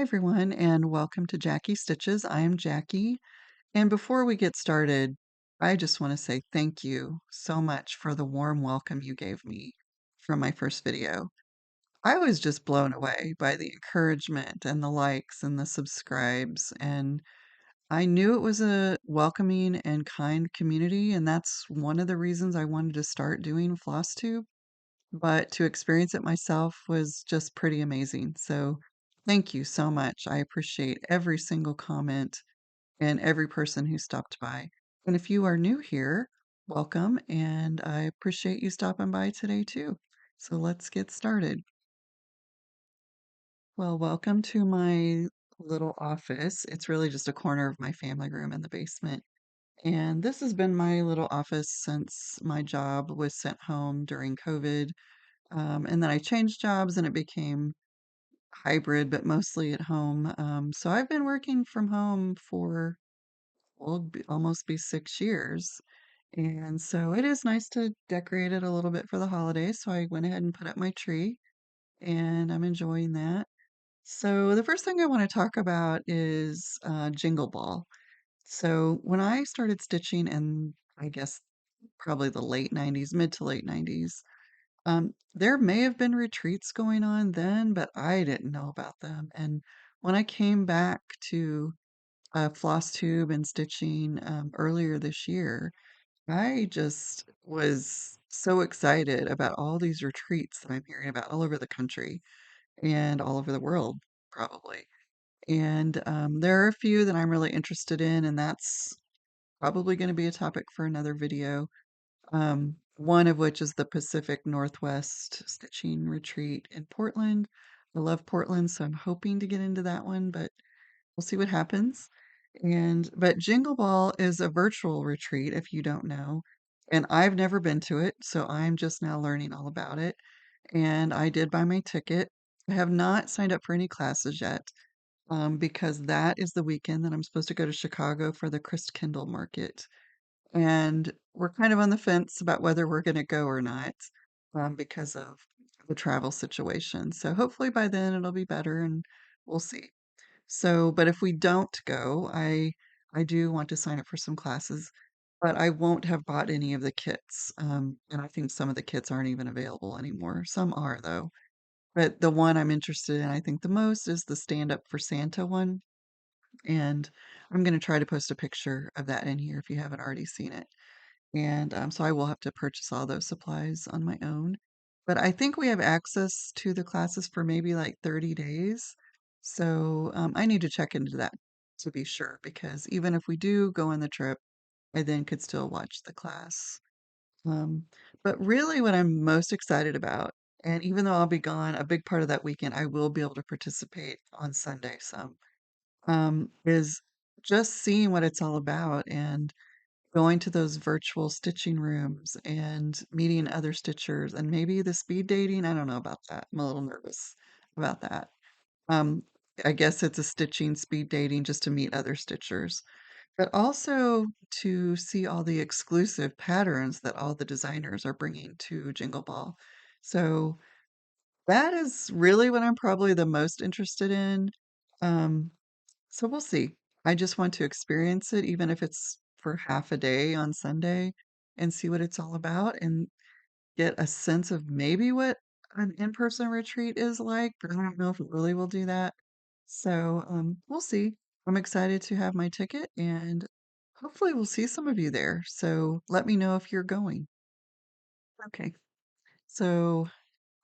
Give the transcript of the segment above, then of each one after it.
everyone, and welcome to Jackie Stitches. I am Jackie, and before we get started, I just want to say thank you so much for the warm welcome you gave me from my first video. I was just blown away by the encouragement and the likes and the subscribes, and I knew it was a welcoming and kind community, and that's one of the reasons I wanted to start doing Flosstube. But to experience it myself was just pretty amazing. So thank you so much. I appreciate every single comment and every person who stopped by. And if you are new here, welcome. And I appreciate you stopping by today too. So let's get started. Well, welcome to my little office. It's really just a corner of my family room in the basement. And this has been my little office since my job was sent home during COVID. And then I changed jobs and it became hybrid, but mostly at home. So I've been working from home for almost be 6 years. And so it is nice to decorate it a little bit for the holidays. So I went ahead and put up my tree and I'm enjoying that. So the first thing I want to talk about is Jingle Ball. So when I started stitching in, I guess, probably the late 90s, mid to late 90s, there may have been retreats going on then, but I didn't know about them. And when I came back to floss tube and stitching earlier this year, I just was so excited about all these retreats that I'm hearing about all over the country and all over the world, probably. And there are a few that I'm really interested in, and that's probably going to be a topic for another video. One of which is the Pacific Northwest Stitching Retreat in Portland. I love Portland, so I'm hoping to get into that one, but we'll see what happens. But Jingle Ball is a virtual retreat, if you don't know, and I've never been to it, so I'm just now learning all about it. And I did buy my ticket. I have not signed up for any classes yet, because that is the weekend that I'm supposed to go to Chicago for the Christkindl market. And we're kind of on the fence about whether we're gonna go or not, because of the travel situation. So hopefully by then it'll be better and we'll see. So, but if we don't go, I do want to sign up for some classes, but I won't have bought any of the kits. And I think some of the kits aren't even available anymore. Some are though. But the one I'm interested in, I think the most is the Stand Up for Santa one. And I'm going to try to post a picture of that in here if you haven't already seen it. And so I will have to purchase all those supplies on my own. But I think we have access to the classes for maybe like 30 days. So I need to check into that to be sure, because even if we do go on the trip, I then could still watch the class. Um, but really, what I'm most excited about, and even though I'll be gone a big part of that weekend, I will be able to participate on Sunday some, is just seeing what it's all about and going to those virtual stitching rooms and meeting other stitchers and maybe the speed dating. I don't know about that. I'm a little nervous about that. Um, I guess it's a stitching speed dating just to meet other stitchers, but also to see all the exclusive patterns that all the designers are bringing to Jingle Ball. So that is really what I'm probably the most interested in. Um, so we'll see. I just want to experience it, even if it's for half a day on Sunday, and see what it's all about and get a sense of maybe what an in-person retreat is like, but I don't know if it really will do that. So we'll see. I'm excited to have my ticket and hopefully we'll see some of you there. So let me know if you're going. Okay. So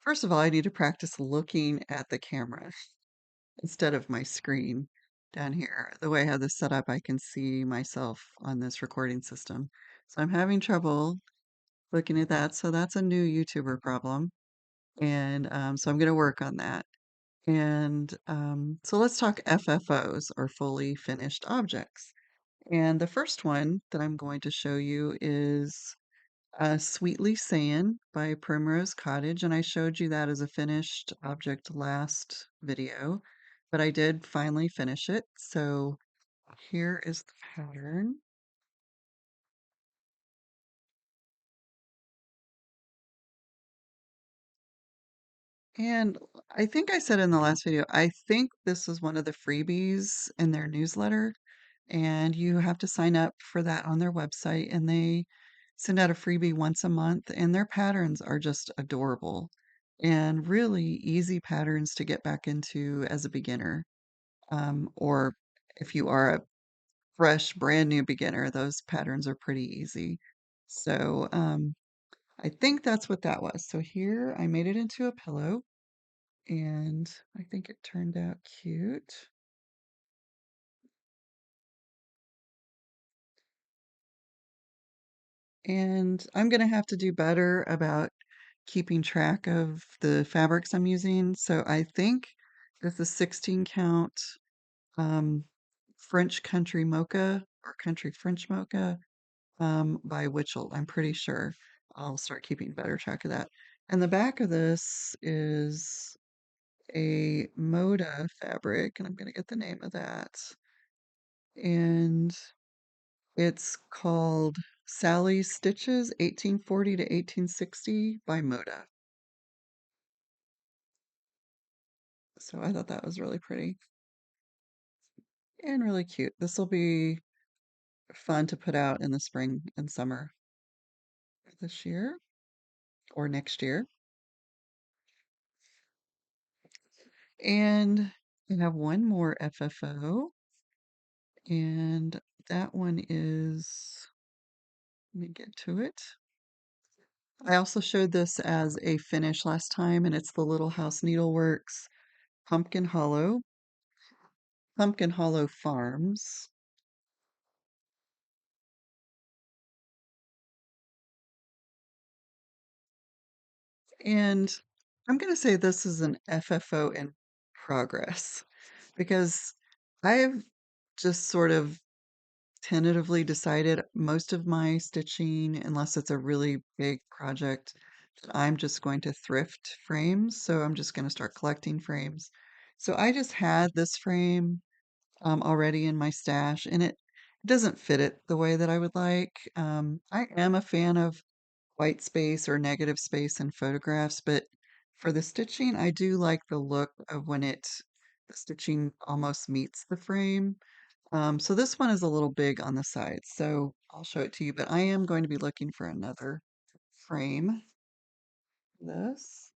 first of all, I need to practice looking at the camera instead of my screen down here. The way I have this set up, I can see myself on this recording system. So I'm having trouble looking at that. So that's a new YouTuber problem. And so I'm going to work on that. And so let's talk FFOs, or fully finished objects. And the first one that I'm going to show you is Sweetly Sayin by Primrose Cottage, and I showed you that as a finished object last video, but I did finally finish it. So here is the pattern. And I think I said in the last video, I think this was one of the freebies in their newsletter, and you have to sign up for that on their website, and they send out a freebie once a month, and their patterns are just adorable and really easy patterns to get back into as a beginner. Or if you are a fresh, brand new beginner, those patterns are pretty easy. So, I think that's what that was. So here I made it into a pillow and I think it turned out cute. And I'm gonna have to do better about keeping track of the fabrics I'm using. So I think this is 16 count um, French Country Mocha or Country French Mocha by Witchell. I'm pretty sure. I'll start keeping better track of that. And the back of this is a Moda fabric, and I'm going to get the name of that. And it's called Sally's Stitches 1840 to 1860 by Moda. So I thought that was really pretty and really cute. This will be fun to put out in the spring and summer this year or next year. And I have one more FFO, and that one is, let me get to it. I also showed this as a finish last time, and it's the Little House Needleworks Pumpkin Hollow, Pumpkin Hollow Farms. And I'm going to say this is an FFO in progress because I've just sort of tentatively decided most of my stitching, unless it's a really big project, that I'm just going to thrift frames. So I'm just going to start collecting frames. So I just had this frame already in my stash, and it doesn't fit it the way that I would like. I am a fan of white space or negative space in photographs, but for the stitching, I do like the look of when the stitching almost meets the frame. So this one is a little big on the side, so I'll show it to you, but I am going to be looking for another frame. This.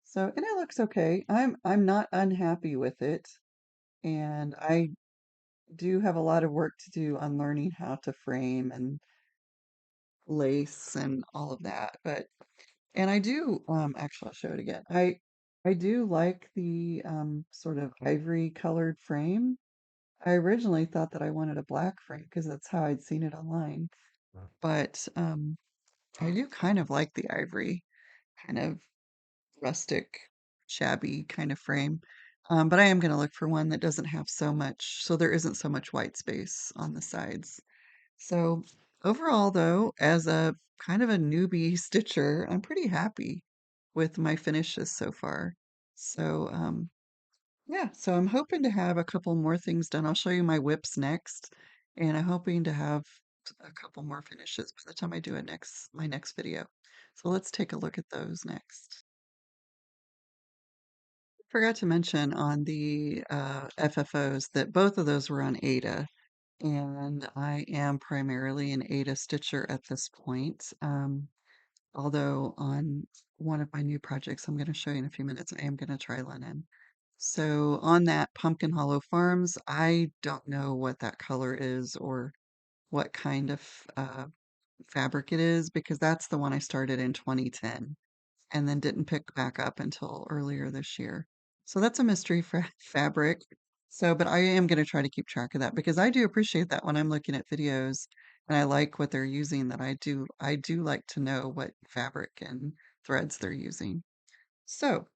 So, and it looks okay. I'm not unhappy with it, and I do have a lot of work to do on learning how to frame and lace and all of that. But and I do actually I'll show it again. I do like the sort of ivory colored frame. I originally thought that I wanted a black frame because that's how I'd seen it online. But I do kind of like the ivory, kind of rustic, shabby kind of frame. But I am going to look for one that doesn't have so much, so there isn't so much white space on the sides. So overall, though, as a kind of a newbie stitcher, I'm pretty happy with my finishes so far. So yeah, so I'm hoping to have a couple more things done. I'll show you my whips next, and I'm hoping to have a couple more finishes by the time I do my next video. So let's take a look at those next. Forgot to mention on the FFOs that both of those were on Ada, and I am primarily an Ada stitcher at this point. Although on one of my new projects I'm going to show you in a few minutes, I am going to try linen. So on that Pumpkin Hollow Farms, I don't know what that color is or what kind of fabric it is because that's the one I started in 2010 and then didn't pick back up until earlier this year. So that's a mystery for fabric. So, but I am going to try to keep track of that because I do appreciate that when I'm looking at videos and I like what they're using, that I do like to know what fabric and threads they're using. So,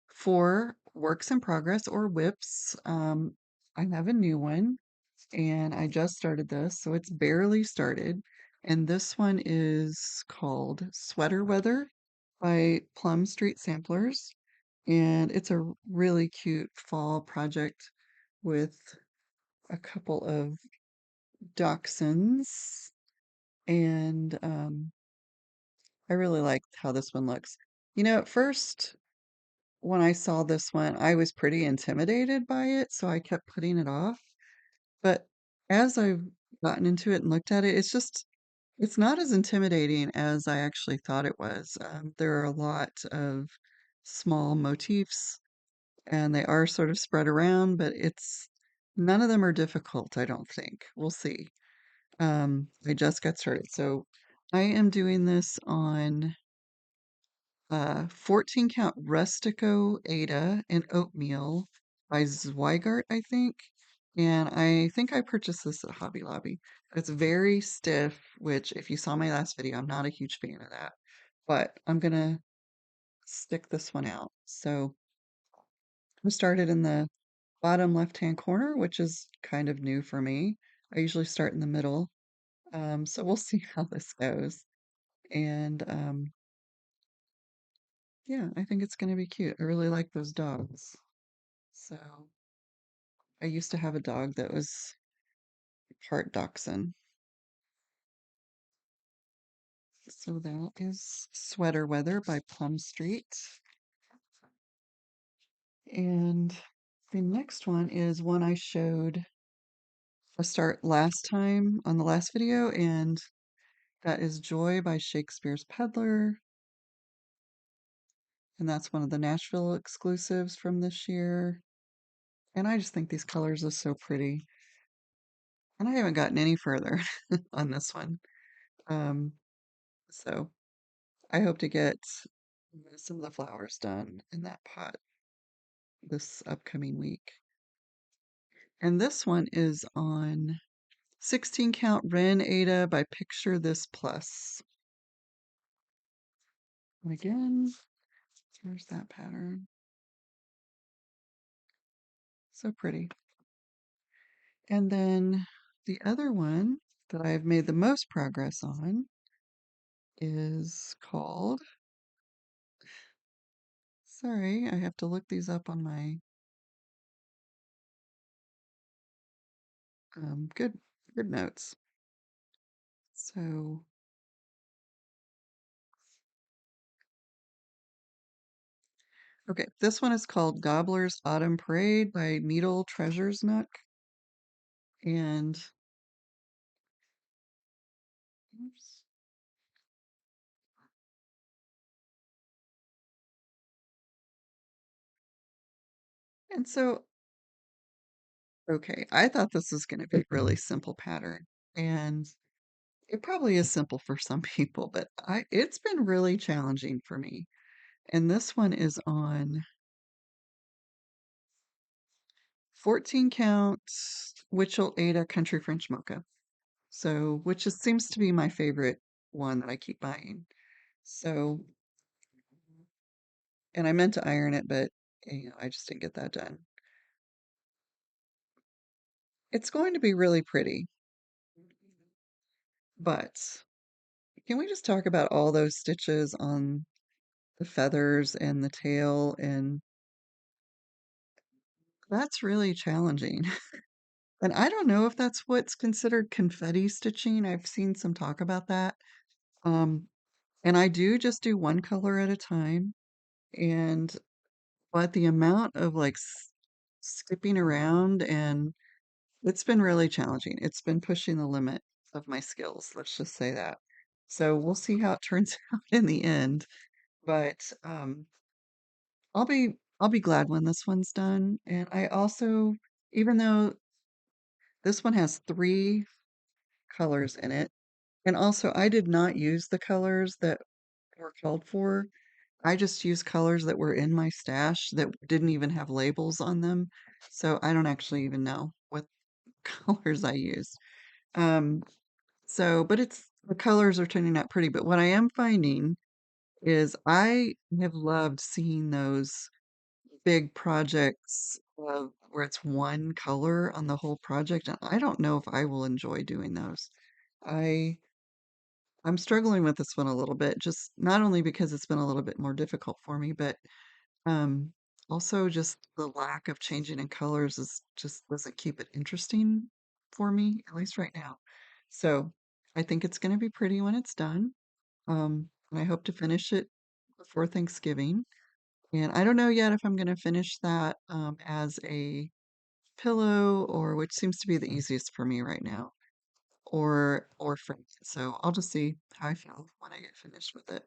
for works in progress or whips, I have a new one and I just started this, so it's barely started. And this one is called Sweater Weather by Plum Street Samplers. And it's a really cute fall project with a couple of dachshunds. And I really like how this one looks. At first, when I saw this one, I was pretty intimidated by it, so I kept putting it off. But as I've gotten into it and looked at it, it's not as intimidating as I actually thought it was. There are a lot of small motifs, and they are sort of spread around, but it's none of them are difficult, I don't think. We'll see. I just got started. So I am doing this on 14 count Rustico Ada and Oatmeal by Zweigart, I think. And I think I purchased this at Hobby Lobby. It's very stiff, which, if you saw my last video, I'm not a huge fan of that. But I'm gonna stick this one out. So I started in the bottom left-hand corner, which is kind of new for me. I usually start in the middle. So we'll see how this goes. And yeah, I think it's gonna be cute. I really like those dogs. So I used to have a dog that was part dachshund. So that is Sweater Weather by Plum Street. And the next one is one I showed a start last time on the last video, and that is Joy by Shakespeare's Peddler. And that's one of the Nashville exclusives from this year. And I just think these colors are so pretty. And I haven't gotten any further on this one. Um, so I hope to get some of the flowers done in that pot this upcoming week. And this one is on 16 count Ren Ada by Picture This Plus. And again, here's that pattern. So pretty. And then the other one that I've made the most progress on is called, sorry, I have to look these up on my good notes. So okay, this one is called Gobblers Autumn Parade by Needle Treasures Nook. And oops. And so, okay, I thought this was going to be a really simple pattern. And it probably is simple for some people, but it's been really challenging for me. And this one is on 14 count Witchell Ada Country French Mocha. So, seems to be my favorite one that I keep buying. So, and I meant to iron it, but I just didn't get that done. It's going to be really pretty, but can we just talk about all those stitches on the feathers and the tail? And that's really challenging. And I don't know if that's what's considered confetti stitching. I've seen some talk about that. Um, and I do just do one color at a time. And but the amount of like skipping around, and it's been really challenging. It's been pushing the limit of my skills. Let's just say that. So we'll see how it turns out in the end. But I'll be glad when this one's done. And I also, even though this one has three colors in it, and also I did not use the colors that were called for. I just used colors that were in my stash that didn't even have labels on them. So I don't actually even know what colors I used. Um, but the colors are turning out pretty. But what I am finding is I have loved seeing those big projects where it's one color on the whole project, and I don't know if I will enjoy doing those. I I'm struggling with this one a little bit, just not only because it's been a little bit more difficult for me, but um, also just the lack of changing in colors is just doesn't keep it interesting for me, at least right now. So I think it's going to be pretty when it's done. And I hope to finish it for Thanksgiving. And I don't know yet if I'm going to finish that as a pillow or which seems to be the easiest for me right now or frame it. So I'll just see how I feel when I get finished with it.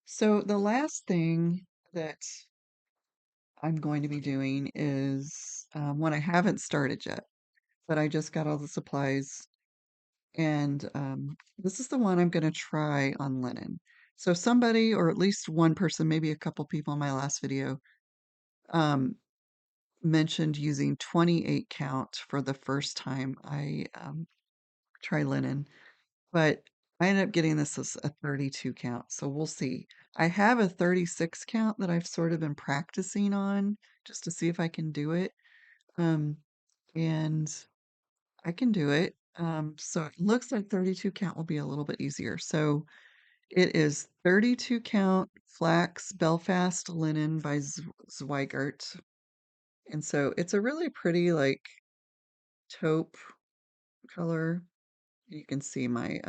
So the last thing that I'm going to be doing is one I haven't started yet, but I just got all the supplies and this is the one I'm going to try on linen. So somebody, or at least one person, maybe a couple people in my last video, um, mentioned using 28 count for the first time I try linen, but I ended up getting this as a 32 count, so we'll see. I have a 36 count that I've sort of been practicing on just to see if I can do it. Um, and I can do it. So it looks like 32 count will be a little bit easier. So it is 32 count flax Belfast linen by Zweigart. And so it's a really pretty like taupe color. You can see my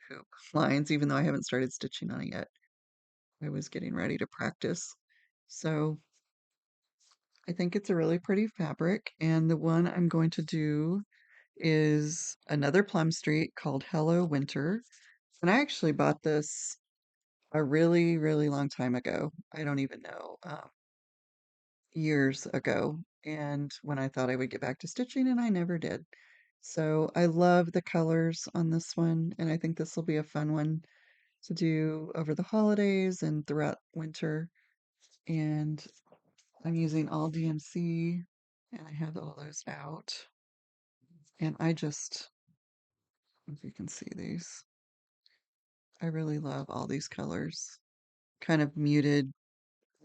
hoop lines, even though I haven't started stitching on it yet. I was getting ready to practice. So I think it's a really pretty fabric. And the one I'm going to do is another Plum Street called Hello Winter. And I actually bought this a really, really long time ago. I don't even know, years ago. And when I thought I would get back to stitching, and I never did. So I love the colors on this one, and I think this will be a fun one to do over the holidays and throughout winter. And I'm using all DMC, and I have all those out. And I just, if you can see these, I really love all these colors. Kind of muted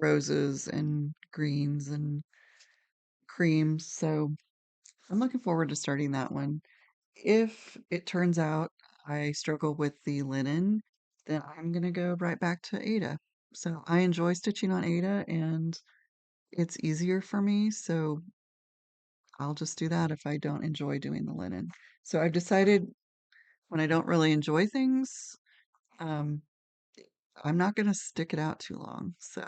roses and greens and creams. So I'm looking forward to starting that one. If it turns out I struggle with the linen, then I'm going to go right back to Ada. So I enjoy stitching on Ada and it's easier for me. So I'll just do that if I don't enjoy doing the linen. So I've decided when I don't really enjoy things, um, I'm not going to stick it out too long. So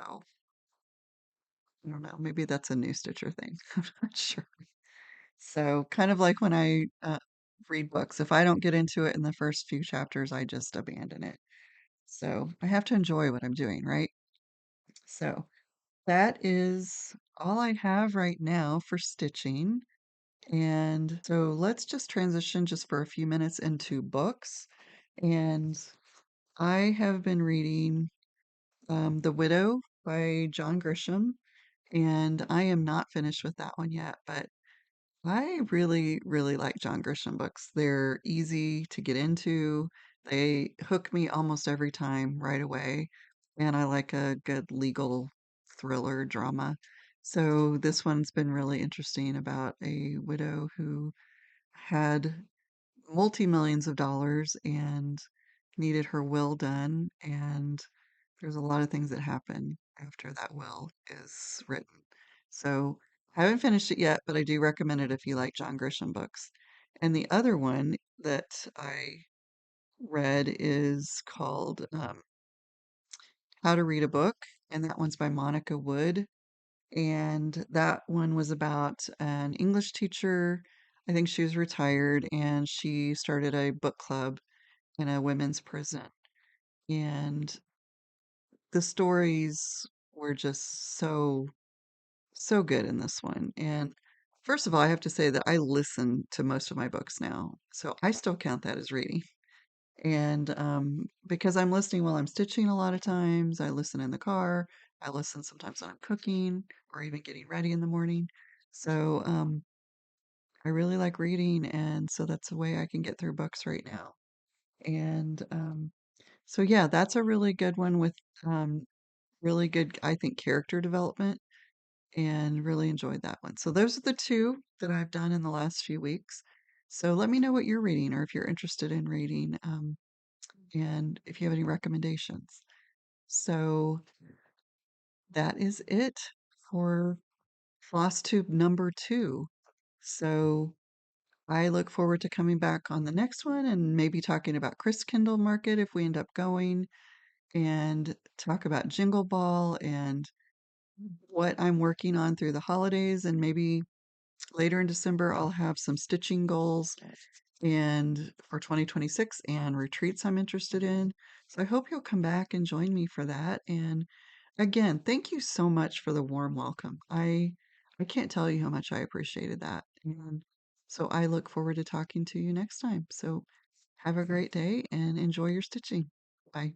I don't know. Maybe that's a new Stitcher thing. I'm not sure. So kind of like when I read books, if I don't get into it in the first few chapters, I just abandon it. So I have to enjoy what I'm doing, right? So that is all I have right now for stitching. And so let's just transition just for a few minutes into books. And I have been reading The Widow by John Grisham, and I am not finished with that one yet, but I really, really like John Grisham books. They're easy to get into. They hook me almost every time right away. And I like a good legal thriller drama. So this one's been really interesting about a widow who had multi-millions of dollars and needed her will done. And there's a lot of things that happen after that will is written. So I haven't finished it yet, but I do recommend it if you like John Grisham books. And the other one that I read is called How to Read a Book, and that one's by Monica Wood. And that one was about an English teacher. I think she was retired, and she started a book club in a women's prison. And the stories were just so good in this one. And first of all, I have to say that I listen to most of my books now, so I still count that as reading. And because I'm listening while I'm stitching a lot of times, I listen in the car, I listen sometimes when I'm cooking or even getting ready in the morning. So I really like reading, and so that's a way I can get through books right now. And so yeah, that's a really good one with um, really good, I think, character development and really enjoyed that one. So those are the two that I've done in the last few weeks. So let me know what you're reading or if you're interested in reading and if you have any recommendations. So that is it for Flosstube number 2. So I look forward to coming back on the next one and maybe talking about Chris Kindle Market if we end up going. and talk about Jingle Ball and what I'm working on through the holidays. And maybe later in December, I'll have some stitching goals and for 2026 and retreats I'm interested in. So I hope you'll come back and join me for that. And again, thank you so much for the warm welcome. I can't tell you how much I appreciated that. And so I look forward to talking to you next time. So have a great day and enjoy your stitching. Bye.